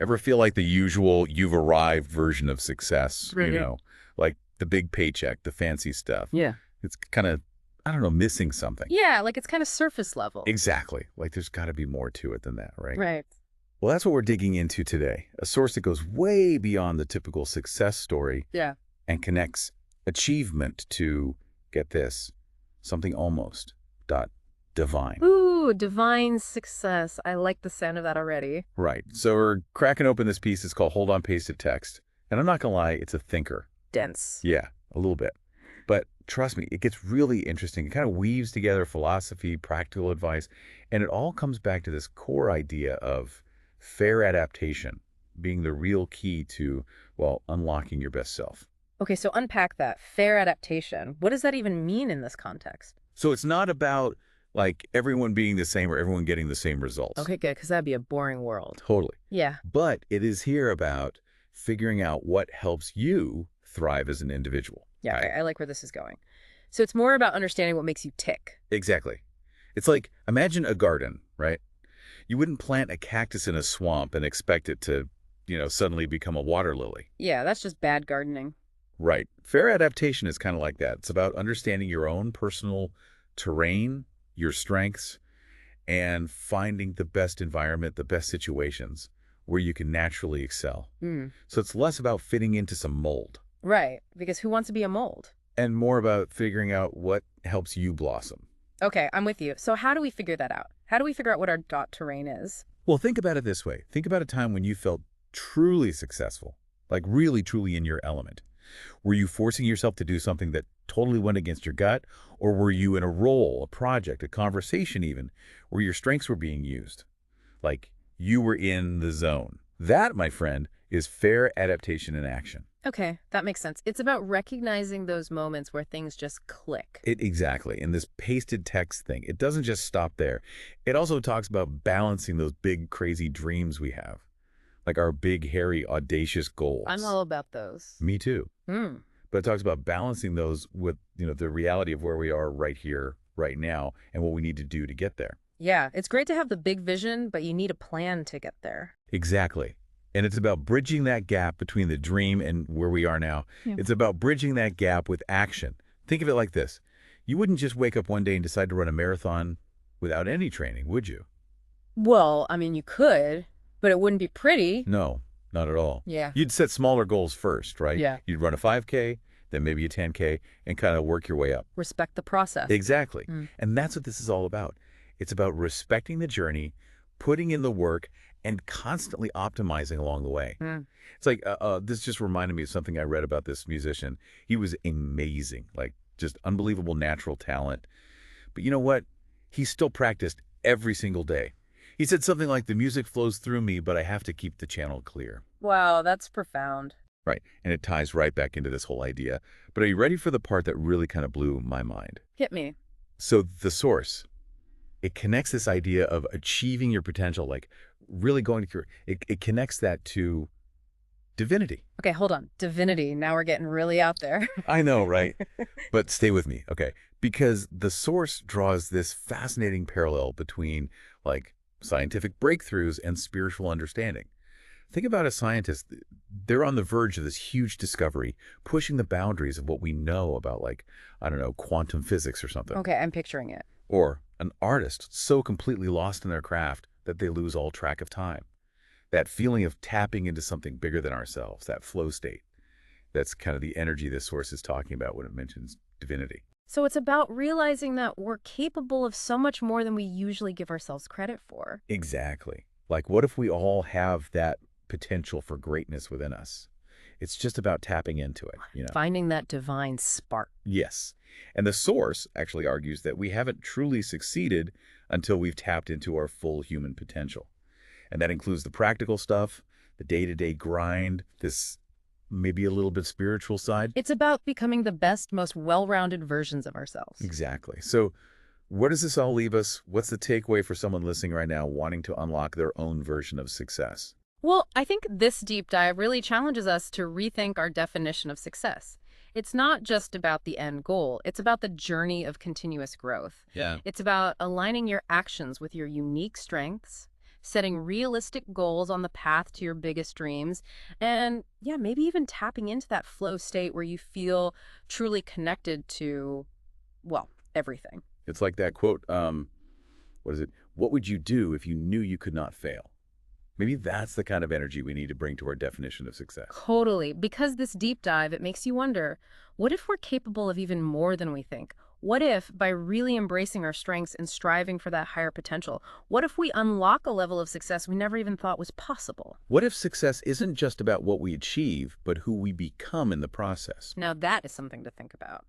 Ever feel like the usual you've arrived version of success, Right. like the big paycheck, the fancy stuff? Yeah. It's kind of, I don't know, missing something. Yeah, like it's kind of surface level. Exactly. Like there's got to be more to it than that, right? Right. Well, that's what we're digging into today. A source that goes way beyond the typical success story Yeah. and connects achievement to, get this, something almost dot divine. Ooh, divine success. I like the sound of that already. Right. So we're cracking open this piece. It's called Hold On Pasted Text. And I'm not going to lie, it's a thinker. Dense. Yeah, a little bit. But trust me, it gets really interesting. It kind of weaves together philosophy, practical advice, and it all comes back to this core idea of fair adaptation being the real key to, well, unlocking your best self. Okay, so unpack that. Fair adaptation. What does that even mean in this context? So it's not about like everyone being the same or everyone getting the same results. Okay, good, because that'd be a boring world. Totally. Yeah. But it is here about figuring out what helps you thrive as an individual. Yeah, Right? I like where this is going. So it's more about understanding what makes you tick. Exactly. It's like, imagine a garden, right? You wouldn't plant a cactus in a swamp and expect it to, suddenly become a water lily. Yeah, that's just bad gardening. Right. Fair adaptation is kind of like that. It's about understanding your own personal terrain, your strengths, and finding the best environment, the best situations where you can naturally excel. Mm. So it's less about fitting into some mold Right, because who wants to be a mold? and more about figuring out what helps you blossom. Okay, I'm with you. So how do we figure that out? How do we figure out what our dot terrain is? Well, think about it this way. Think about a time when you felt truly successful, like really, truly in your element. Were you forcing yourself to do something that totally went against your gut? Or were you in a role, a project, a conversation even, where your strengths were being used? Like you were in the zone. That, my friend, is fair adaptation in action. Okay, that makes sense. It's about recognizing those moments where things just click. Exactly. In this pasted text thing, it doesn't just stop there. It also talks about balancing those big, crazy dreams we have, like our big, hairy, audacious goals. I'm all about those. Me too. Hmm. But it talks about balancing those with, the reality of where we are right here, right now, and what we need to do to get there. Yeah, it's great to have the big vision, but you need a plan to get there. Exactly. And it's about bridging that gap between the dream and where we are now. Yeah. It's about bridging that gap with action. Think of it like this. You wouldn't just wake up one day and decide to run a marathon without any training, would you? Well, I mean, you could, but it wouldn't be pretty. No, not at all. Yeah. You'd set smaller goals first, right? Yeah. You'd run a 5K, then maybe a 10K, and kind of work your way up. Respect the process. Exactly. Mm. And that's what this is all about. It's about respecting the journey, putting in the work, and constantly optimizing along the way. Mm. It's like, this just reminded me of something I read about this musician. He was amazing, like just unbelievable natural talent. But you know what? He still practiced every single day. He said something like, the music flows through me, but I have to keep the channel clear. Wow, that's profound. Right. And it ties right back into this whole idea. But are you ready for the part that really kind of blew my mind? Hit me. So the source, it connects this idea of achieving your potential, like really going to it connects that to divinity. Okay, hold on. Divinity. Now we're getting really out there. I know, right? But stay with me, okay? Because the source draws this fascinating parallel between like scientific breakthroughs and spiritual understanding. Think about a scientist. They're on the verge of this huge discovery, pushing the boundaries of what we know about, like, I don't know, quantum physics or something. Okay, I'm picturing it. Or an artist so completely lost in their craft that they lose all track of time. That feeling of tapping into something bigger than ourselves, that flow state. That's kind of the energy this source is talking about when it mentions divinity. So it's about realizing that we're capable of so much more than we usually give ourselves credit for. Exactly. Like, what if we all have that potential for greatness within us? It's just about tapping into it. Finding that divine spark. Yes. And the source actually argues that we haven't truly succeeded until we've tapped into our full human potential. And that includes the practical stuff, the day-to-day grind, this maybe a little bit spiritual side. It's about becoming the best, most well-rounded versions of ourselves. Exactly. So where does this all leave us? What's the takeaway for someone listening right now wanting to unlock their own version of success? Well, I think this deep dive really challenges us to rethink our definition of success. It's not just about the end goal. It's about the journey of continuous growth. Yeah. It's about aligning your actions with your unique strengths, setting realistic goals on the path to your biggest dreams, and yeah, maybe even tapping into that flow state where you feel truly connected to, well, everything. It's like that quote, what is it? What would you do if you knew you could not fail? Maybe that's the kind of energy we need to bring to our definition of success. Totally. Because this deep dive, it makes you wonder, what if we're capable of even more than we think? What if, by really embracing our strengths and striving for that higher potential, what if we unlock a level of success we never even thought was possible? What if success isn't just about what we achieve, but who we become in the process? Now, that is something to think about.